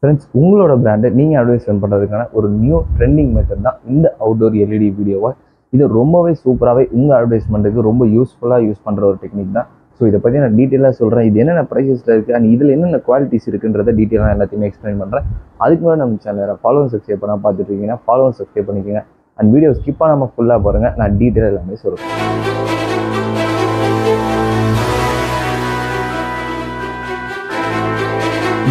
Friends, உங்களோட பிராண்டை நீங்கள் அட்வர்டைஸ்மெண்ட் பண்ணுறதுக்கான ஒரு நியூ ட்ரெண்டிங் மெத்தட் தான் இந்த அவுட்டோர் எல்இடி வீடியோவாக. இது ரொம்பவே சூப்பராகவே உங்கள் அட்வர்டைஸ்மெண்ட்டுக்கு ரொம்ப யூஸ்ஃபுல்லாக யூஸ் பண்ணுற ஒரு டெக்னிக் தான். ஸோ இதை பற்றி நான் டீட்டெயிலாக சொல்கிறேன். இது என்னென்ன ப்ரைஸஸில் இருக்குது அண்ட் இதில் என்னென்ன குவாலிட்டிஸ் இருக்குன்றத டீட்டெயிலாக எல்லாத்தையுமே எக்ஸ்பிளைன் பண்ணுறேன். அதுக்கு மேலே நம்ம சேனலை ஃபாலோ சப்ஸ்கிரைப் பண்ணால் பார்த்துட்டு இருக்கீங்கன்னா ஃபாலோ சப்ஸ்கிரைப் பண்ணிக்கோங்க. அண்ட் வீடியோ ஸ்கிப் பண்ணாமல் ஃபுல்லாக பாருங்கள். நான் டீட்டெயிலாக எல்லாமே சொல்கிறேன்.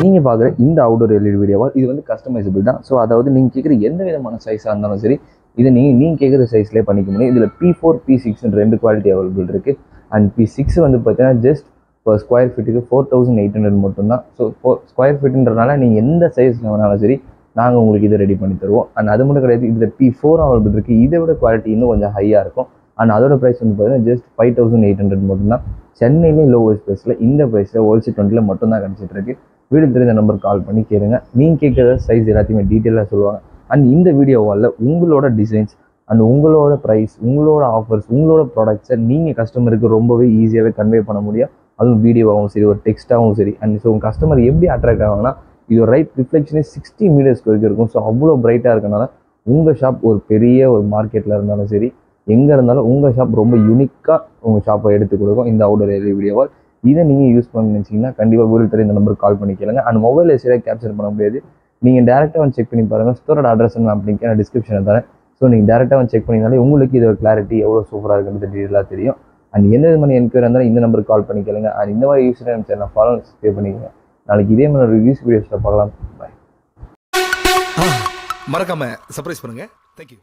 நீங்கள் பார்க்குற இந்த அவுட்டோர் எல்இடி வீடியோவால் இது வந்து கஸ்டமைசபிள் தான். ஸோ அதாவது நீங்கள் கேட்குற எந்த விதமான சைஸாக இருந்தாலும் சரி, இதை நீங்கள் கேட்குற சைஸ்லேயே பண்ணிக்க முடியும். இதில் P4 P6 ரெண்டு குவாலிட்டி அவைலபிள் இருக்குது. அண்ட் P6 வந்து பார்த்தீங்கன்னா ஜஸ்ட் இப்போ ஸ்கொயர் ஃபீட்டுக்கு 4800 மட்டும்தான். ஸோ ஸ்கொயர் ஃபீட்டுன்றனால நீங்கள் எந்த சைஸில் வேணாலும் சரி நாங்கள் உங்களுக்கு இதை ரெடி பண்ணி தருவோம். அண்ட் அது மட்டும் கிடையாது, இதில் P4 அவைலபிள் இருக்குது. இதை விட குவாலிட்டி இன்னும் கொஞ்சம் ஹையாக இருக்கும். அண்ட் அதோட ப்ரைஸ் வந்து பார்த்தீங்கன்னா ஜஸ்ட் 5800 மட்டும்தான். சென்னையிலே லோவஸ்ட் ப்ரைஸில் இந்த ப்ரைஸில் ஹோல்சேல் 20 மட்டும்தான் கிடச்சிட்டு இருக்கு. வீடு தெரிஞ்ச நம்பர் கால் பண்ணி கேளுங்க. நீங்கள் கேட்குற சைஸ் எல்லாத்தையுமே டீட்டெயிலாக சொல்லுவாங்க. அண்ட் இந்த வீடியோவால் உங்களோட டிசைன்ஸ் அண்ட் உங்களோட ப்ரைஸ், உங்களோட ஆஃபர்ஸ், உங்களோட ப்ராடக்ட்ஸை நீங்கள் கஸ்டமருக்கு ரொம்பவே ஈஸியாகவே கன்வே பண்ண முடியும். அதுவும் வீடியோவாகவும் சரி, ஒரு டெக்ஸ்ட்டாகவும் சரி. அண்ட் ஸோ உங்கள் கஸ்டமர் எப்படி அட்ராக்ட் ஆகுங்கன்னா, இது ஒரு ரைட் ரிஃப்ளெக்ஷனே 60 மீட்டர்ஸ்க்கு வரைக்கும் இருக்கும். ஸோ அவ்வளோ பிரைட்டாக இருக்கனால உங்கள் ஷாப் ஒரு பெரிய ஒரு மார்க்கெட்டில் இருந்தாலும் சரி, எங்கே இருந்தாலும் உங்கள் ஷாப் ரொம்ப யூனிக்காக உங்கள் ஷாப்பை எடுத்து கொடுக்கும் இந்த அவுட்டோர் எல்இடி வீடியோவால். இதை நீங்கள் யூஸ் பண்ண நினச்சிங்கன்னா கண்டிப்பாக வீடு தெரியும் இந்த நம்பருக்கு கால் பண்ணி கேளுங்க. அண்ட் மொபைலில் சரியாக கேப்சர் பண்ண முடியாது. நீங்கள் டேரெக்டாக வந்து செக் பண்ணி பாருங்கள். ஸ்டோரோட அட்ரஸ் என்ன அப்படிங்க நான் டிஸ்கிரிப்ஷனில் தரேன். ஸோ நீங்கள் டேரெக்டாக வந்து செக் பண்ணினாலே உங்களுக்கு இதோட கிளாரிட்டி எவ்வளோ சூப்பராக இருக்குன்றது டீட்டெயிலாக தெரியும். அண்ட் எந்த விதமான என்கொயரி இருந்தாலும் இந்த நம்பருக்கு கால் பண்ணி கேளுங்க. அண்ட் இந்த மாதிரி யூஸ் சேனல் ஃபாலோ சப்ஸ்கிரைப் பண்ணிக்கோங்க. நாளைக்கு இதே மாதிரி ரிவ்யூஸ் வீடியோஸில் பார்க்கலாம். பாய். மறக்காம சர்ப்ரைஸ் பண்ணுங்க. தேங்க்யூ.